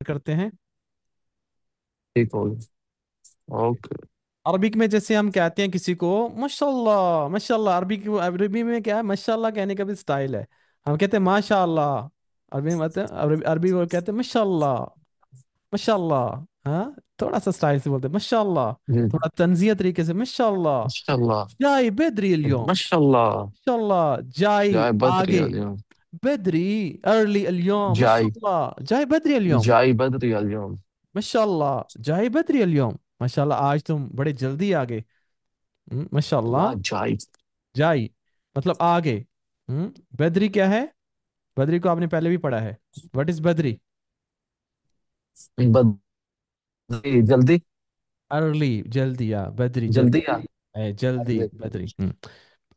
करते हैं। ठीक हो गया। ओके। अरबिक में जैसे हम कहते हैं किसी को माशाल्लाह माशाल्लाह, अरबी में क्या है, माशाल्लाह कहने का भी स्टाइल है। हम कहते हैं माशाल्लाह, अरबी में मतलब अरबी अरबी वो कहते हैं माशाल्लाह माशाल्लाह। हाँ, थोड़ा सा स्टाइल से बोलते हैं माशाल्लाह, जी। थोड़ा तंजिया तरीके से माशाल्लाह। माशाल्लाह। जाय बदरी اليوم माशाल्लाह। माशाल्लाह जाय जाय बद्री आगे اليوم। بدري early اليوم ما شاء जाय الله جاي بدري اليوم जाय बद्री اليوم। ما شاء الله جاي بدري اليوم माशाल्लाह आज तुम बड़े जल्दी आ गए। ला माशाल्लाह जाय जाई मतलब आगे। बद्री क्या है? बद्री को आपने पहले भी पढ़ा है। What is Badri? बद्री जल्दी। अर्ली जल्दी, या बद्री जल्दी जल्दी। आ। जल्दी अरे। बद्री।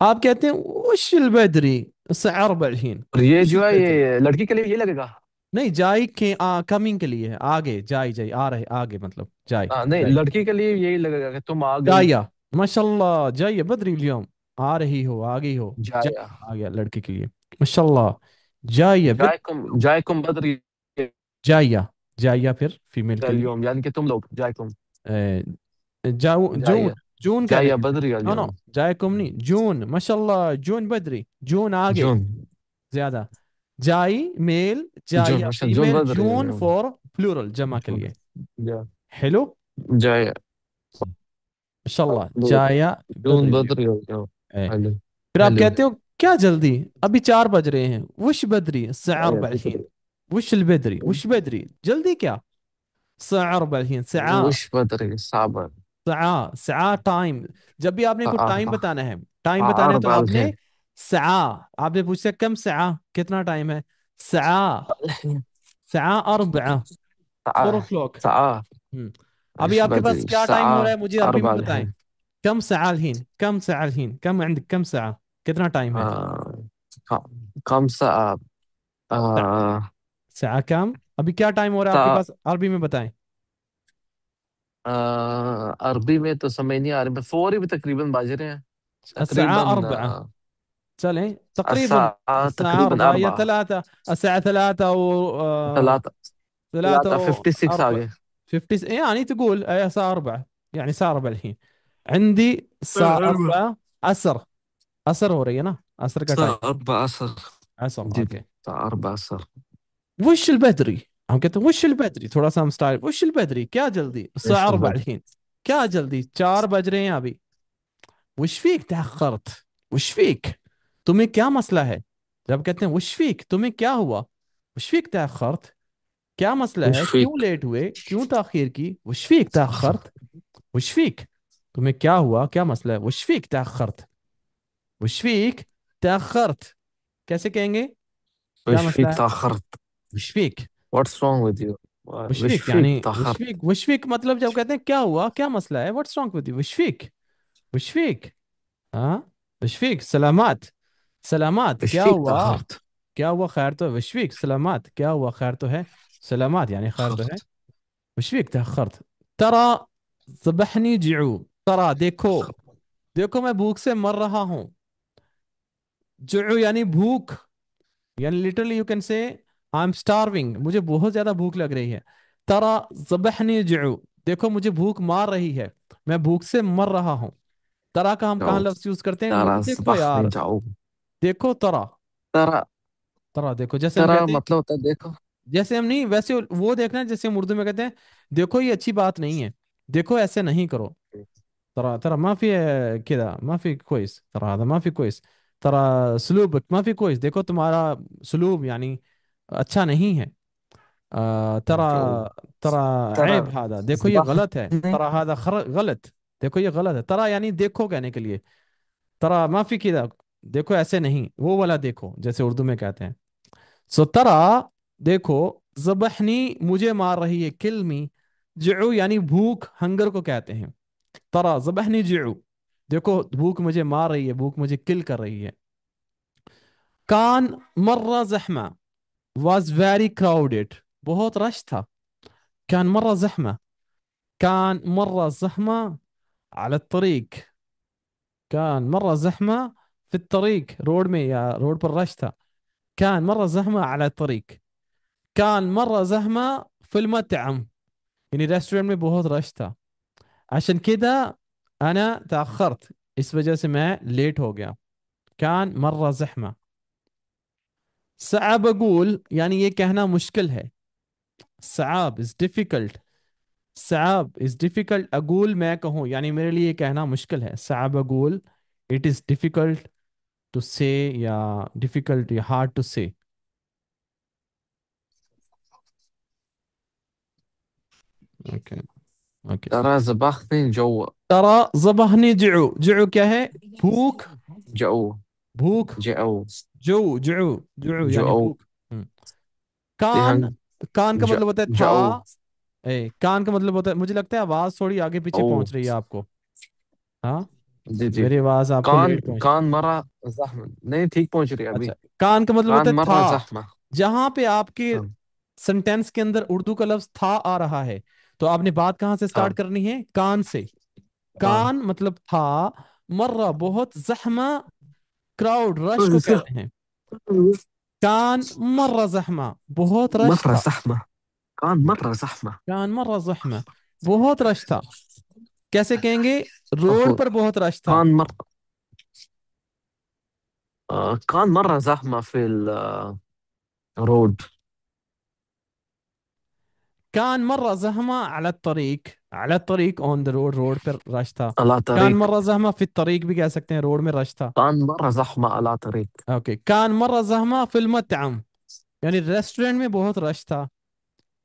आप कहते हैं वश البدري سعر الحين और ये वश जो है البدري। ये लड़की के लिए ये लगेगा। नहीं, जाई के कमिंग के लिए है, आगे जाई जाई आ रहे आगे मतलब जाई हाँ नहीं, जाई। लड़की के लिए यही लगेगा कि तुम आ गई। जाया माशाल्लाह जाइए बद्री اليوम, आ रही हो आ गई हो। जा जाया। आ गया लड़के के लिए माशाल्लाह। जाइए जायकुम बद्री जाइया जाइया फिर फीमेल के लिए। اليوम यानी कि तुम लोग जायकुम। ए, जून जाया। जून कहते जाया हैं। बद्री नो नो, اليوم। जायकुम नहीं, जून माशाल्लाह जून बद्री, जून आगे जून। ज्यादा। जाई मेल, जून जाइया माशा जून फीमेल, बद्री जून اليوم। फॉर प्लूरल जमा के जून। लिए। जा। हेलो जाया। माशाल्लाह जाया जून बद्री। बद्री اليوم। ए, हेलो। फिर आप हेलो। कहते हो क्या जल्दी, अभी 4 बज रहे हैं। वश बदरी सआर बलहीन, वश البدري वश बदरी जल्दी क्या। सआर बलहीन सआ, وش بدري صعبة. सआ टाइम। जब भी आपने को टाइम أربعة. बताना है, टाइम बताना है तो أربعة आपने الحين. सआ, आपने पूछा कम सआ कितना टाइम है। सआ الحين. सआ अरबआ फोर ओ ساعة. क्लॉक ساعة. अभी مش आपके पास بدري क्या टाइम हो रहा है ساعة मुझे अरबी में 4 बताएं। الحين. कम सआ الحين कम सआ الحين कम عندك कम सआ कितना टाइम है। آه. كم ساعة. آه. सआ कम अभी क्या टाइम हो रहा है आपके ساعة. पास, अरबी में बताएं। अरबी में तो समझ नहीं आ रही, मैं 4 ही भी तकरीबन बाज रहे हैं. الساعة तकरीबन 4 चलें तقريبا الساعة الساعة تقريبا 4 يا 4. 3 الساعة 3 و 3. 3 3 و 56 आ 4 गए. 50 يعني تقول أي الساعة 4، يعني الساعة 4 الحين عندي الساعة 4. 4 عصر، عصر हो रही है ना, عصر का टाइम। الساعة 4 عصر. عصر جديد اوكي। الساعة 4 عصر. وش البدري، हम कहते हैं वश البدري थोड़ा सा हम स्टाइल वश البدري क्या जल्दी ايش الساعة 4 البدري. الحين क्या जल्दी 4 बज रहे हैं अभी। وش فيك تأخرت، وش فيك तुम्हें क्या मसला है। जब कहते हैं वश फीक तुम्हें क्या हुआ, वश फीक तअखरत क्या मसला ايش है, क्यों فيك. लेट हुए, क्यों ताखीर की। वश फीक तअखरत वश फीक तुम्हें क्या हुआ, क्या मसला है। वश फीक तअखरत वश फीक तअखरत कैसे कहेंगे, क्या ايش मसला فيك है। تأخرت. वश Feke What's wrong with you. वश ايش फीक فيك यानी تأخرت. वश फीक मतलब जब कहते हैं क्या हुआ क्या मसला है, व्हाट्स रॉन्ग विद यू वश फीक वश फीक। हाँ वश फीक सलामत, सलामत ايش क्या فيك हुआ, تأخرت. क्या हुआ खैर तो है। वशफिक सलामत क्या हुआ खैर तो है, सलामत यानी खैर तो है। تأخرت. वशफिक तअखरत तरा ज़बहनी जिऊ, तरा देखो, देखो मैं भूख से मर रहा हूँ। जुऊ यानी भूख, यानी literally you can say I am starving, मुझे बहुत ज्यादा भूख लग रही है। तरा ज़बहनी जिऊ देखो मुझे भूख मार रही है, मैं भूख से मर रहा हूँ। तरा का हम कहाँ जाओ. लफ्ज यूज करते हैं, ترى देखो صباح नहीं यार, जाओ. देखो तरा। ترى. तरा देखो जैसे हम ترى कहते हैं, मतलब होता है देखो. जैसे हम नहीं वैसे वो देखना है, जैसे हम उर्दू में कहते हैं देखो ये अच्छी बात नहीं है, देखो ऐसे नहीं करो। ترى ما في كذا ما في كويس، ترى هذا ما في كويس، ترى سلوبك ما في كويس، देखो तुम्हारा सलूब यानी अच्छा नहीं है। ترى जाओ. ترى ترى عيب هذا, देखो ये صباح गलत है। नहीं. ترى هذا गलत, देखो ये गलत है। तरा यानी देखो कहने के लिए, तरा माफी किदा देखो ऐसे नहीं, वो वाला देखो जैसे उर्दू में कहते हैं। सो तरा देखो, जबहनी मुझे मार रही है, किल मी। जुऊ यानी भूख, हंगर को कहते हैं। तरा जबहनी जुऊ देखो भूख मुझे मार रही है, भूख मुझे किल कर रही है। कान मर्रा जहमा वॉज वेरी क्राउडेड, बहुत रश था। كان مرة زحمة، كان مرة زحمة على الطريق، كان مرة زحمة في الطريق रोड में या रोड पर रश था। كان مرة زحمة على الطريق، كان مرة زحمة في المطعم يعني रेस्टोरेंट में बहुत रश था عشان كده أنا تأخرت इस वजह से मैं लेट हो गया كان مرة زحمة صعب أقول يعني ये कहना मुश्किल है صعب is difficult صعب is difficult أقول मैं कहूँ يعني मेरे लिए ये कहना मुश्किल है صعب أقول it is difficult to say या difficult या hard to say okay okay ترى ذبحتني جوع. ترى ज़बहनी جعو جعو क्या है भूख جوع. भूख جوع. जो यानी جوع. भूख कान कान का मतलब होता है था جوع. कान का मतलब होता है मुझे लगता है आवाज थोड़ी आगे पीछे او. पहुंच रही है आपको हाँ जी जी. मेरी आवाज आपको كان लेट पहुंच كان مرة زحمة. नहीं ठीक पहुंच रही है अच्छा अभी. कान का मतलब होता كان है مرة था زحمة. जहां पे आपके हाँ. सेंटेंस के अंदर उर्दू का लफ्ज था आ रहा है तो आपने बात कहाँ से स्टार्ट हाँ. करनी है कान से हाँ. कान मतलब था मर्रा बहुत जहमा क्राउड रश को कहते हैं कान मर्रा जहमा बहुत रश مرة था زحمة. كان مرة زحمة. कान मर्रा जहमा बहुत रश था कैसे कहेंगे रोड أهو. पर बहुत रश था كان مرة كان مرة زحمة في الرود. كان مرة زحمة على الطريق على الطريق ऑन द रोड रोड पर रश था على كان طريق. مرة زحمة في الطريق भी कह सकते हैं रोड में रश था كان مرة زحمة على طريق. ओके كان مرة زحمة في المطعم यानी रेस्टोरेंट में बहुत रश था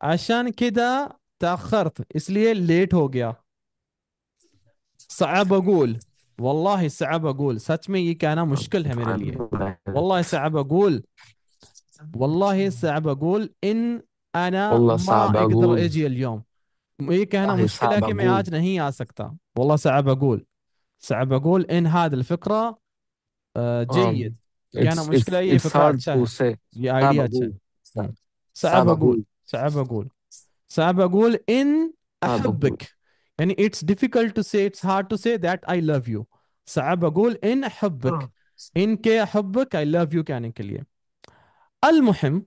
عشان كده تأخرت इसलिए लेट हो गया صعب أقول والله صعب أقول सच में ये कहना मुश्किल है मेरे लिए والله صعب أقول والله صعب أقول إن أنا والله ما صعب أقدر أقول. أجي اليوم ये कहना والله मुश्किल है صعب कि मैं أقول. आज नहीं आ सकता والله صعب أقول صعب أقول إن هذه الفكرة um جيد कहना it's मुश्किल it's है ये it's فكرة hard अच्छा to है say. ये صعب आइडिया अच्छा है أقول. صعب. صعب صعب أقول أقول. صعب أقول صعب أقول إن صعب أقول. أحبك يعني it's difficult to say it's hard to say that I love you صعب أقول إن أحبك إن के أحبك I love you कहने के लिए المهم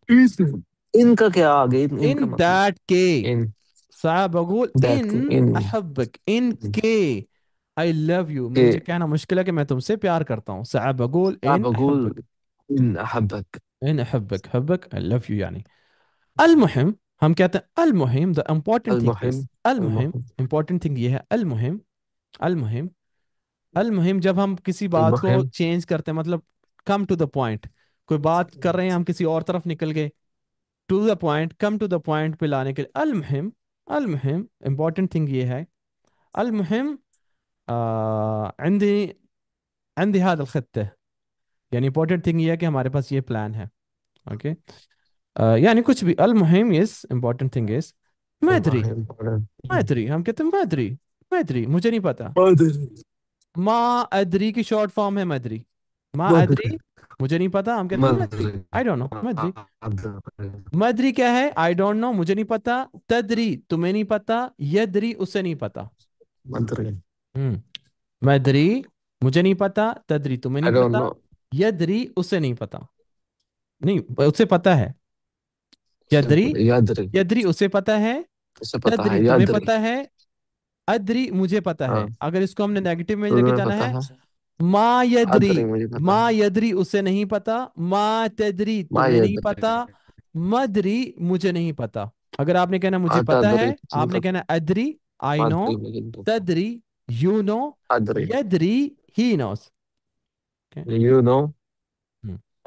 إن. إنका क्या आगे इनका in मतलब. that के إن. صعب أقول ذات إن إن. أحبك إن के I love you मुझे के. कहना मुश्किल है कि मैं तुमसे प्यार करता हूँ صعب أقول صعب إن أقول أحبك إن أحبك. إن أحبك حبك I love you يعني المهم हम कहते हैं المهم the important thing is المهم. المهم المهم. important thing ये है المهم المهم المهم जब हम किसी बात को المهم. चेंज करते हैं मतलब कम टू द पॉइंट कोई बात कर रहे हैं हम किसी और तरफ निकल गए to the point come to the point पे लाने के लिए المهم المهم important thing ये है المهم عندي عندي هذا الخطة يعني important thing ये है कि हमारे पास ये प्लान है ओके يعني कुछ भी المهم yes important thing is ما أدري المهم. ما أدري हम कहते हैं ما أدري मुझे नहीं पता ما أدري. ما أدري की शॉर्ट फॉर्म है मदरी ما ما أدري أدري. मुझे नहीं पता हम कहते ما हैं मदरी أدري. आई डोंट नो मदरी ما أدري. मदरी क्या है आई डोंट नो मुझे नहीं पता तदरी तुम्हें नहीं पता यदरी उसे नहीं पता ما أدري. हम्म मदरी मुझे नहीं पता तदरी तुम्हें I नहीं don't पता know. यदरी उसे नहीं पता नहीं उसे पता है यदरी يدري. यदरी उसे पता है उसे पता तदरी है तुम्हें يدري. पता है अदरी मुझे पता है हाँ. अगर इसको हमने नेगेटिव में लेके तुम्हें जाना पता है है. माँ यदरी अदरी मुझे पता माँ है. यदरी उसे नहीं पता माँ तदरी ما तुम्हें नहीं पता يدري. मदरी मुझे नहीं पता अगर आपने कहना मुझे पता أتدري है तुम्हें आपने पता. कहना अदरी आई ما नो أدري मुझे नहीं पता. तदरी यू नो أدري. यदरी ही नोस you know.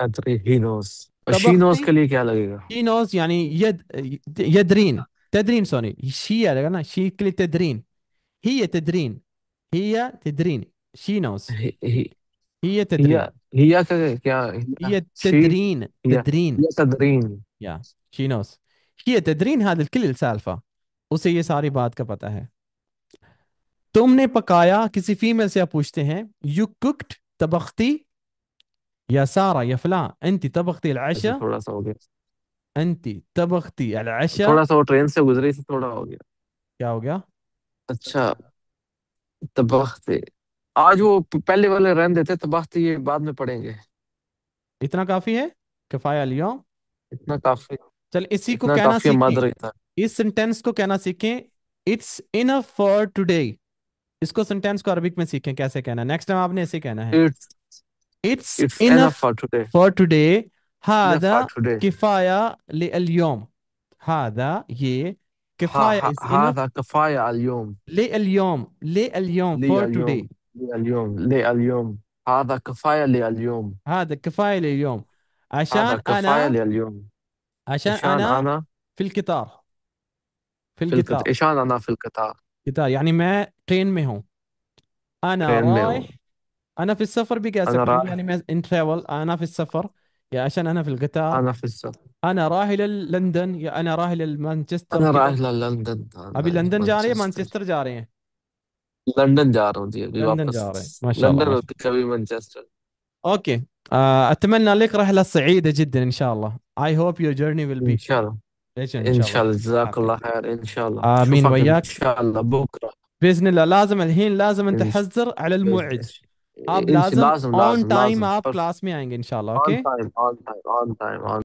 أدري he knows. और she knows तबख्ती के लिए क्या लगेगा. ही नोस यानी यदरीन तदरीन सॉरी शी आएगा ना शी के लिए तदरीन هي تدرين هي تدرين she knows هي. هي تدرين هي. هي क्या هي. هي she. تدرين هي. تدرين هي تدرين. या she knows هي تدرين هذا الكل السالفة उसे ये सारी बात का पता है तुमने पकाया किसी फीमेल से आप पूछते हैं you cooked तबख्ती या सारा या फलां انت طبختي ऐसे العشاء थोड़ा सा हो गया. انت طبختي العشاء थोड़ा सा वो ट्रेन से गुजरी थी थोड़ा हो गया. क्या हो गया अच्छा. तबख्ते. आज वो पहले वाले रहने देते तबख्ते ये बाद में पढ़ेंगे. इतना काफी है किफाया اليوم इतना काफी. चल इसी को इतना कहना काफी सीखें, मादरी था। इस सेंटेंस को कहना सीखें, इट्स इनफ फॉर टुडे। इसको सेंटेंस को अरबिक में सीखें कैसे कहना, नेक्स्ट टाइम आपने ऐसे कहना है, it's it's it's enough enough for today. For today, enough هذا फॉर टुडे। किफाया لليوم، هذا ये ها किफाया ها is enough هذا كفاية اليوم. لليوم لي for today. اليوم. لي اليوم. لي اليوم. هذا كفاية لي اليوم. هذا كفاية لليوم. هذا عشان كفاية أنا، لي اليوم. عشان عشان أنا أنا في القطار، في في القطار. القطار. عشان أنا في القطار. قطار يعني मैं ट्रेन में हूँ، أنا ट्रेन में हूँ. رايح، أنا في السفر भी कह أنا सकते हैं رايح. يعني मैं in travel، أنا في السفر، يا عشان أنا في القطار. أنا في السفر. أنا رايح إلى لندن، يا أنا رايح إلى مانشستر أنا رايح كذا. للندن. अभी أنا लंदन जा रहे हैं مانشستر. مانचेस्टर जा रहे हैं? लंदन जा रहा हूँ जी अभी लंदन वापस. जा रहे हैं، ما شاء الله लंदन ما شاء होते कभी मैनचेस्टर. الله. اوكي. اتمنى لك رحلة سعيدة جدا ان شاء الله. I hope your journey will إن be شاء الله. ايش ان إن شاء الله شاء الله جزاك عافية. الله خير. إن شاء الله امين أشوفك إن وياك. شاء الله بكرة. باذن الله لازم الحين لازم انت إن شاء تحذر على الموعد، आप إن شاء لازم لازم ऑन لازم टाइम لازم आप بس. क्लास में आएंगे इंशाल्लाह. on okay. time on time on time on